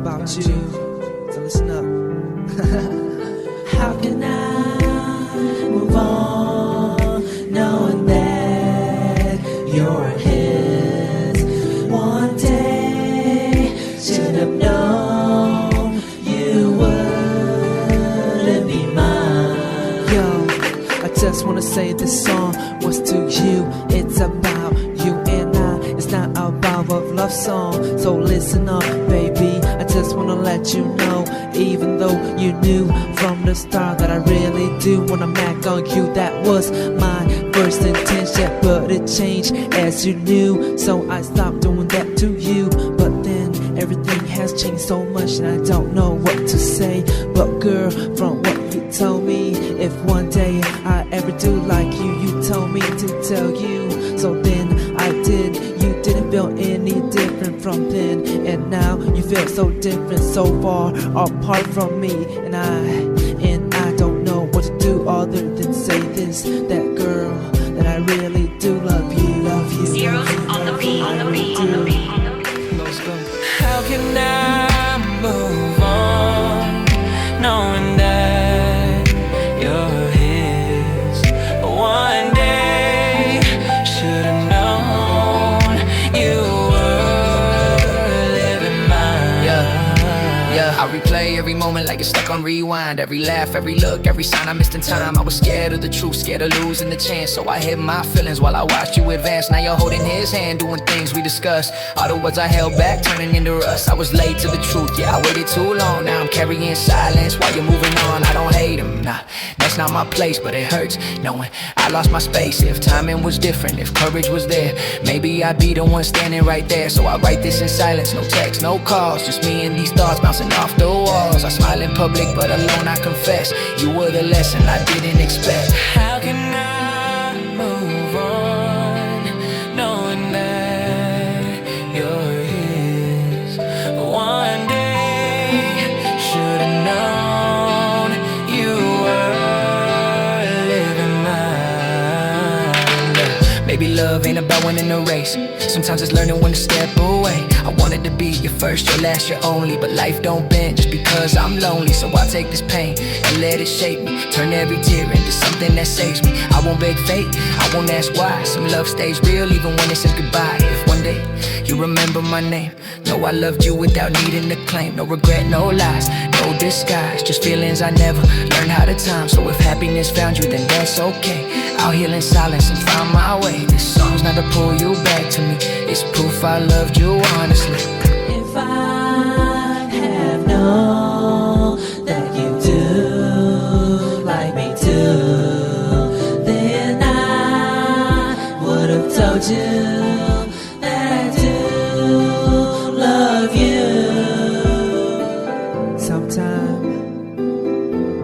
about you. So listen up. How can I move on knowing that you're his? One day should have known you wouldn't be mine. Yo, I just wanna say this song was to you. It's about you and I. It's not about a love song. So listen up, baby. I just wanna let you know, even though you knew from the start that I really do wanna mac on you. That was my first intention, but it changed as you knew. So I stopped doing that to you. But then everything has changed so much and I don't know what to say. But girl, from what you told me, if one day I ever do like you, you told me to tell you. So then I did. You didn't feel any different from then, and now you feel so different, so far apart from me. And I don't know what to do other than say this, that girl, that I really do love you, love you. Zeros on the beat, on the beat, on the beat, on the beat. Let's go. How can I move on knowing that you're his? One day should have known you were living mine. Yeah, I replay every moment like it's stuck on rewind. Every laugh, every look, every sign I missed in time. I was scared of the truth, scared of losing the chance. So I hid my feelings while I watched you advance. Now you're holding his hand, doing things we discussed. All the words I held back, turning into rust. I was late to the truth, yeah, I waited too long. Now I'm carrying silence while you're moving on. I don't hate him, nah, that's not my place. But it hurts knowing I lost my space. If timing was different, if courage was there, maybe I'd be the one standing right there. So I write this in silence, no text, no calls, just me and these thoughts bouncing off the walls. I smile in public, but alone I confess. You were the lesson I didn't expect. How can I move on knowing that you're his? One day should have known you were living mine. Maybe love ain't about winning a race. Sometimes it's learning when to step away. I wanted to be your first, your last, your only, but life don't bend just because I'm lonely. So I take this pain and let it shape me, turn every tear into something that saves me. I won't beg fate, I won't ask why. Some love stays real even when it says goodbye. If one day you remember my name, know I loved you without needing to claim. No regret, no lies, no disguise, just feelings I never learned how to time. So if happiness found you, then that's okay. I'll heal in silence and find my way. This song's not to pull you back to me, it's proof I loved you honestly. If I have known that you do like me too, then I would have told you that I do love you. Sometimes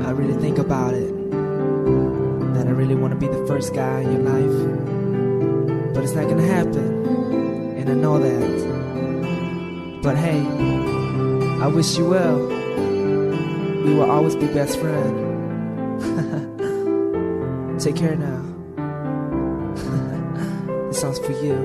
I really think about it, that I really want to be the first guy in your life, but it's not gonna happen, and I know that. But hey, I wish you well. We will always be best friends. Take care now. This song's for you.